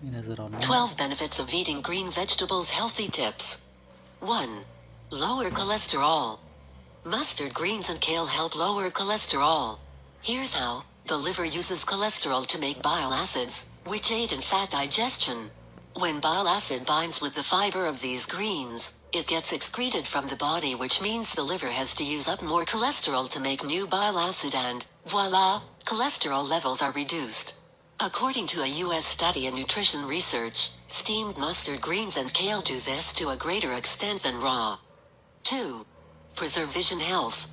नज़र आने 12 benefits of eating green vegetables. Healthy tips. 1. Lower cholesterol. Mustard greens and kale help lower cholesterol. Here's how. The liver uses cholesterol to make bile acids, which aid in fat digestion. When bile acid binds with the fiber of these greens, it gets excreted from the body, which means the liver has to use up more cholesterol to make new bile acid, and voila, cholesterol levels are reduced. According to a U.S. study in nutrition research, steamed mustard greens and kale do this to a greater extent than raw. 2. Preserve vision health.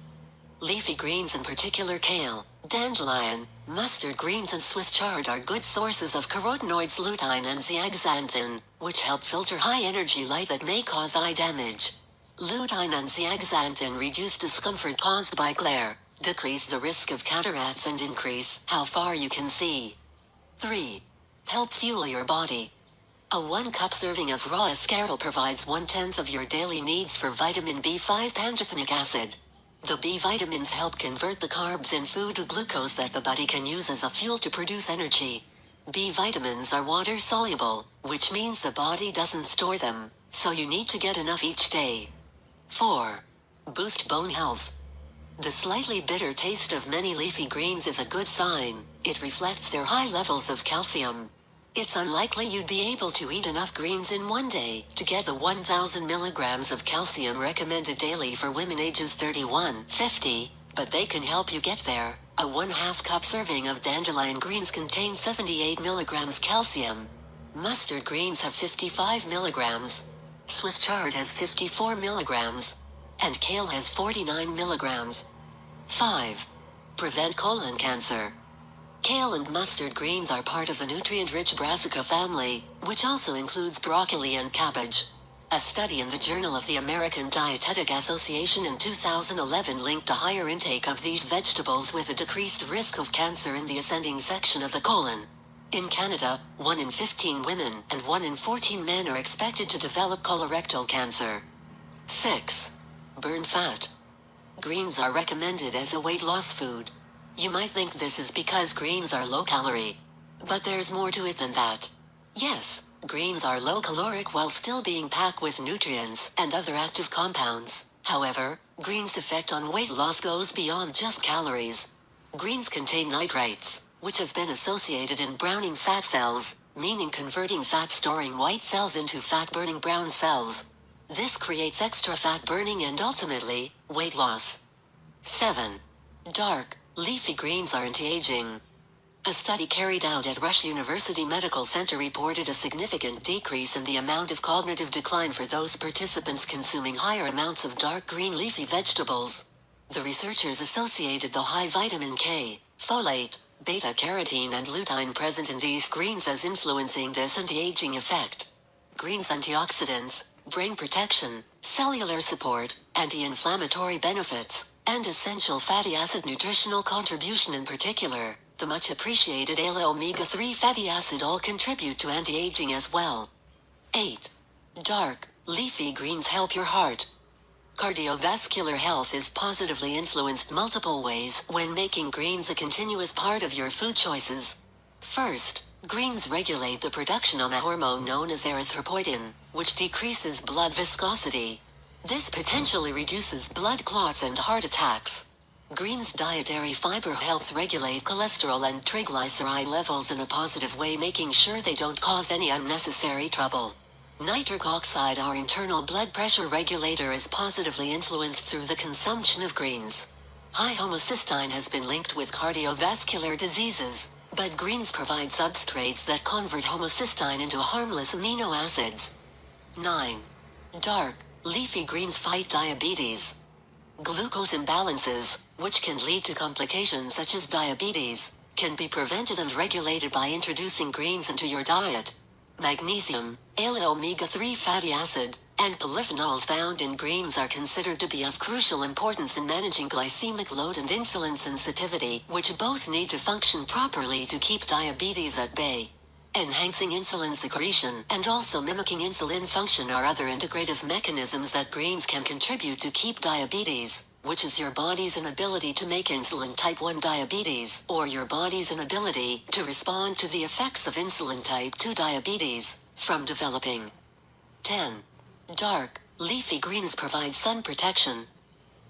Leafy greens, in particular kale, dandelion, mustard greens and Swiss chard, are good sources of carotenoids lutein and zeaxanthin, which help filter high-energy light that may cause eye damage. Lutein and zeaxanthin reduce discomfort caused by glare, decrease the risk of cataracts, and increase how far you can see. 3. Help fuel your body. A 1-cup serving of raw escarole provides 1/10 of your daily needs for vitamin B5 pantothenic acid. The B vitamins help convert the carbs in food to glucose that the body can use as a fuel to produce energy. B vitamins are water soluble, which means the body doesn't store them, so you need to get enough each day. 4. Boost bone health. The slightly bitter taste of many leafy greens is a good sign. It reflects their high levels of calcium. It's unlikely you'd be able to eat enough greens in one day to get the 1,000 milligrams of calcium recommended daily for women ages 31-50, but they can help you get there. A 1/2 cup serving of dandelion greens contains 78 milligrams calcium. Mustard greens have 55 milligrams. Swiss chard has 54 milligrams. And kale has 49 milligrams. 5. Prevent colon cancer. Kale and mustard greens are part of the nutrient-rich brassica family, which also includes broccoli and cabbage. A study in the Journal of the American Dietetic Association in 2011 linked a higher intake of these vegetables with a decreased risk of cancer in the ascending section of the colon. In Canada, 1 in 15 women and 1 in 14 men are expected to develop colorectal cancer. 6. Burn fat. Greens are recommended as a weight loss food. You might think this is because greens are low calorie. But there's more to it than that. Yes, greens are low caloric while still being packed with nutrients and other active compounds. However, greens' effect on weight loss goes beyond just calories. Greens contain nitrates, which have been associated in browning fat cells, meaning converting fat-storing white cells into fat-burning brown cells. This creates extra fat burning and ultimately, weight loss. 7. Dark, leafy greens are anti-aging. A study carried out at Rush University Medical Center reported a significant decrease in the amount of cognitive decline for those participants consuming higher amounts of dark green leafy vegetables. The researchers associated the high vitamin K, folate, beta-carotene and lutein present in these greens as influencing this anti-aging effect. Greens' antioxidants, brain protection, cellular support, anti-inflammatory benefits, and essential fatty acid nutritional contribution, in particular, the much appreciated ALA omega-3 fatty acid, all contribute to anti-aging as well. 8. Dark, leafy greens help your heart. Cardiovascular health is positively influenced multiple ways when making greens a continuous part of your food choices. First, greens regulate the production of a hormone known as erythropoietin, which decreases blood viscosity. This potentially reduces blood clots and heart attacks. Greens' dietary fiber helps regulate cholesterol and triglyceride levels in a positive way, making sure they don't cause any unnecessary trouble. Nitric oxide, our internal blood pressure regulator, is positively influenced through the consumption of greens. High homocysteine has been linked with cardiovascular diseases, but greens provide substrates that convert homocysteine into harmless amino acids. 9. Dark, leafy greens fight diabetes. Glucose imbalances, which can lead to complications such as diabetes, can be prevented and regulated by introducing greens into your diet. Magnesium, ALA omega-3 fatty acid, and polyphenols found in greens are considered to be of crucial importance in managing glycemic load and insulin sensitivity, which both need to function properly to keep diabetes at bay. Enhancing insulin secretion and also mimicking insulin function are other integrative mechanisms that greens can contribute to keep diabetes which is your body's inability to make insulin type 1 diabetes, or your body's inability to respond to the effects of insulin type 2 diabetes, from developing. 10. Dark, leafy greens provide sun protection.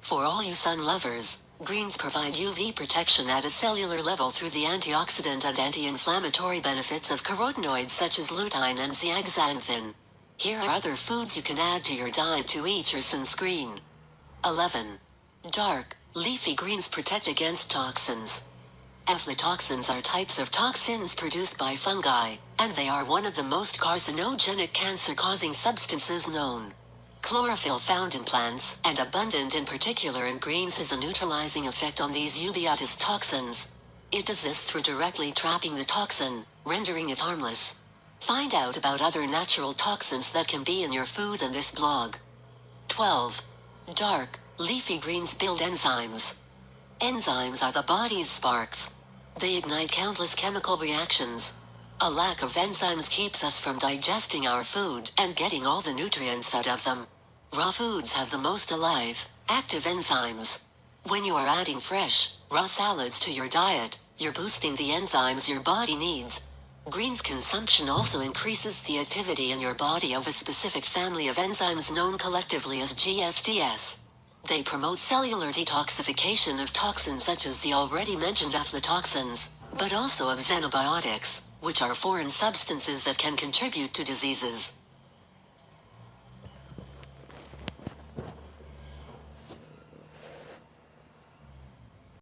For all you sun lovers, greens provide UV protection at a cellular level through the antioxidant and anti-inflammatory benefits of carotenoids such as lutein and zeaxanthin. Here are other foods you can add to your diet to eat your sunscreen. 11. Dark, leafy greens protect against toxins. Aflatoxins are types of toxins produced by fungi, and they are one of the most carcinogenic cancer-causing substances known. Chlorophyll found in plants, and abundant in particular in greens, has a neutralizing effect on these ubiquitous toxins. It does this through directly trapping the toxin, rendering it harmless. Find out about other natural toxins that can be in your food in this blog. 12. Dark, leafy greens build enzymes. Enzymes are the body's sparks. They ignite countless chemical reactions. A lack of enzymes keeps us from digesting our food and getting all the nutrients out of them. Raw foods have the most alive, active enzymes. When you are adding fresh, raw salads to your diet, you're boosting the enzymes your body needs. Greens consumption also increases the activity in your body of a specific family of enzymes known collectively as GSDs. They promote cellular detoxification of toxins such as the already mentioned aflatoxins, but also of xenobiotics, which are foreign substances that can contribute to diseases.